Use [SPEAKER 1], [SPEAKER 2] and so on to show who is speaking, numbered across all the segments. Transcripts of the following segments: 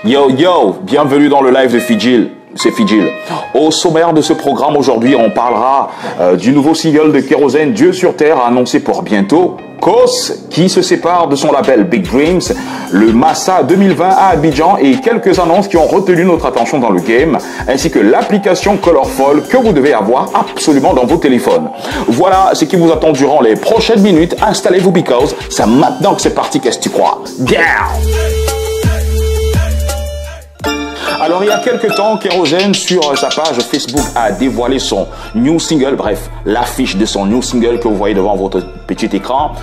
[SPEAKER 1] Yo yo, bienvenue dans le live de Fidjil. C'est Fidjil. Au sommaire de ce programme aujourd'hui, on parlera du nouveau single de Kérosène, Dieu sur Terre, annoncé pour bientôt. Kos, qui se sépare de son label Big Dreams, le Massa 2020 à Abidjan et quelques annonces qui ont retenu notre attention dans le game, ainsi que l'application Colorful que vous devez avoir absolument dans vos téléphones. Voilà ce qui vous attend durant les prochaines minutes. Installez-vous because c'est maintenant que c'est parti, qu'est-ce que tu crois? Yeah! Alors, il y a quelques temps, Kérosène, sur sa page Facebook, a dévoilé son new single, bref, l'affiche de son new single que vous voyez devant votre petit écran.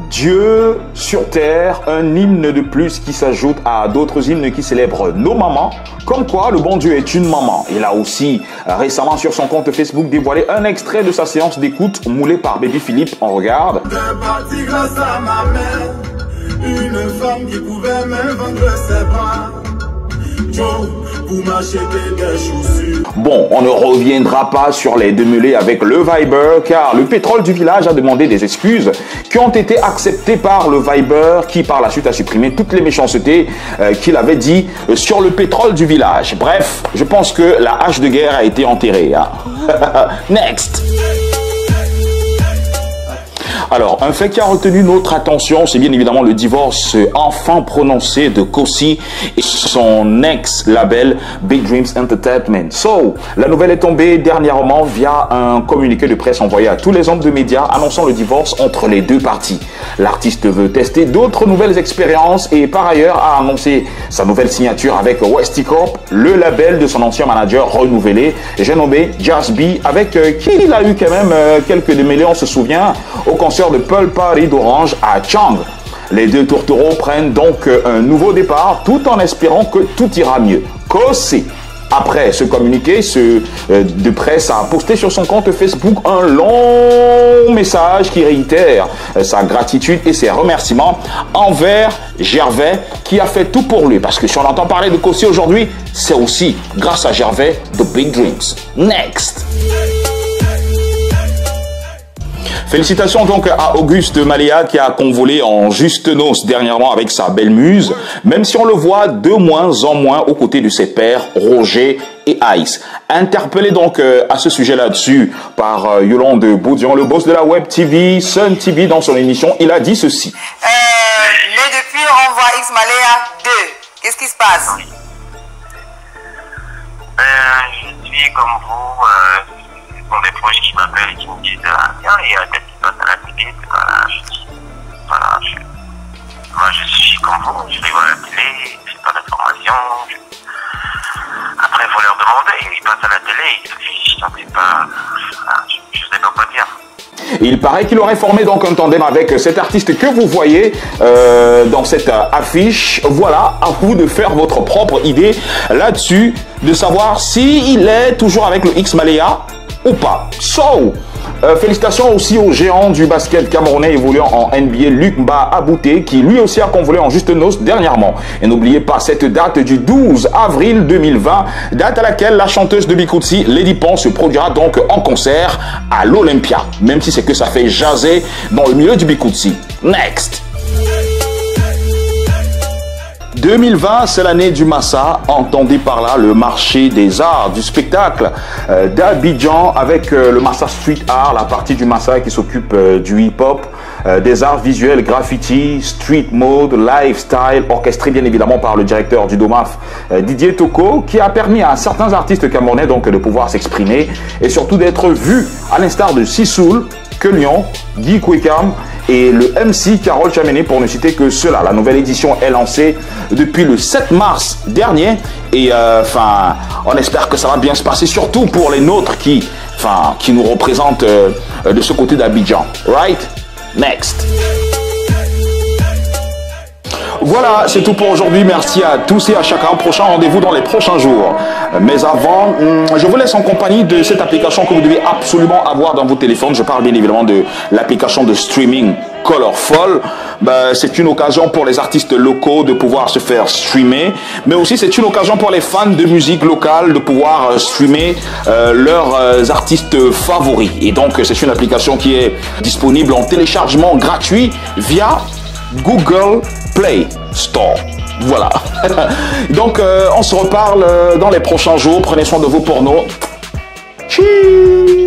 [SPEAKER 1] Dieu sur Terre, un hymne de plus qui s'ajoute à d'autres hymnes qui célèbrent nos mamans. Comme quoi, le bon Dieu est une maman. Il a aussi récemment sur son compte Facebook dévoilé un extrait de sa séance d'écoute moulée par Baby Philippe. On regarde.
[SPEAKER 2] Parti grâce à ma mère, une femme qui pouvait même vendre ses bras.
[SPEAKER 1] Bon, on ne reviendra pas sur les démêlés avec le Viber car le pétrole du village a demandé des excuses qui ont été acceptées par le Viber qui par la suite a supprimé toutes les méchancetés qu'il avait dit sur le pétrole du village. Bref, je pense que la hache de guerre a été enterrée. Hein. Next! Alors, un fait qui a retenu notre attention, c'est bien évidemment le divorce enfin prononcé de Kosi et son ex-label Big Dreams Entertainment. So, la nouvelle est tombée dernièrement via un communiqué de presse envoyé à tous les hommes de médias annonçant le divorce entre les deux parties. L'artiste veut tester d'autres nouvelles expériences et par ailleurs a annoncé sa nouvelle signature avec Westy Corp, le label de son ancien manager renouvelé, j'ai nommé Just B, avec qui il a eu quand même quelques démêlés, on se souvient, au concert de Pearl Party d'Orange à Chang. Les deux tourtereaux prennent donc un nouveau départ tout en espérant que tout ira mieux. Kosi, après ce communiqué de presse, a posté sur son compte Facebook un long message qui réitère sa gratitude et ses remerciements envers Gervais qui a fait tout pour lui. Parce que si on entend parler de Kosi aujourd'hui, c'est aussi grâce à Gervais de Big Dreams. Next! Félicitations donc à Auguste Maléa qui a convolé en juste noces dernièrement avec sa belle muse, même si on le voit de moins en moins aux côtés de ses pairs Roger et Ice. Interpellé donc à ce sujet là-dessus par Yolande Boudian, le boss de la web TV, Sun TV, dans son émission, il a dit ceci.
[SPEAKER 3] Mais depuis on voit X Maléa 2, qu'est-ce qui se passe?
[SPEAKER 4] Je suis comme vous. Pour des proches qui m'appellent et qui me disent viens, il y a un tête qui passe à la télé, voilà, je dis, voilà, moi je suis comme vous, je vais voir la télé, je n'ai pas d'informations. Après, il faut leur demander, ils passent à la télé, ils se fichent, donc c'est pas, je sais pas quoi dire.
[SPEAKER 1] Il paraît qu'il aurait formé donc un tandem avec cet artiste que vous voyez dans cette affiche. Voilà, à vous de faire votre propre idée là-dessus, de savoir s'il est toujours avec le X Maléa ou pas. So, félicitations aussi au géant du basket camerounais évoluant en NBA, Luc Mba Abouté, qui lui aussi a convolé en juste noces dernièrement. Et n'oubliez pas cette date du 12 avril 2020, date à laquelle la chanteuse de Bikutsi, Lady Pon, se produira donc en concert à l'Olympia, même si c'est que ça fait jaser dans le milieu du Bikutsi. Next! 2020, c'est l'année du Massa, entendez par là le marché des arts, du spectacle d'Abidjan avec le Massa Street Art, la partie du Massa qui s'occupe du hip-hop, des arts visuels, graffiti, street mode, lifestyle, orchestré bien évidemment par le directeur du DOMAF, Didier Toko, qui a permis à certains artistes camerounais donc de pouvoir s'exprimer et surtout d'être vus, à l'instar de Sissoul, Kelion, Guy Kwekam et le MC Carole Chamené pour ne citer que cela. La nouvelle édition est lancée depuis le 7 mars dernier et on espère que ça va bien se passer, surtout pour les nôtres qui nous représentent de ce côté d'Abidjan. Right? Next. Voilà, c'est tout pour aujourd'hui. Merci à tous et à chacun. Prochain rendez-vous dans les prochains jours. Mais avant, je vous laisse en compagnie de cette application que vous devez absolument avoir dans vos téléphones. Je parle bien évidemment de l'application de streaming Colorful. C'est une occasion pour les artistes locaux de pouvoir se faire streamer, mais aussi c'est une occasion pour les fans de musique locale de pouvoir streamer leurs artistes favoris. Et donc c'est une application qui est disponible en téléchargement gratuit via Google Play Store. Voilà. Donc, on se reparle dans les prochains jours. Prenez soin de vous pour nous. Tchuss.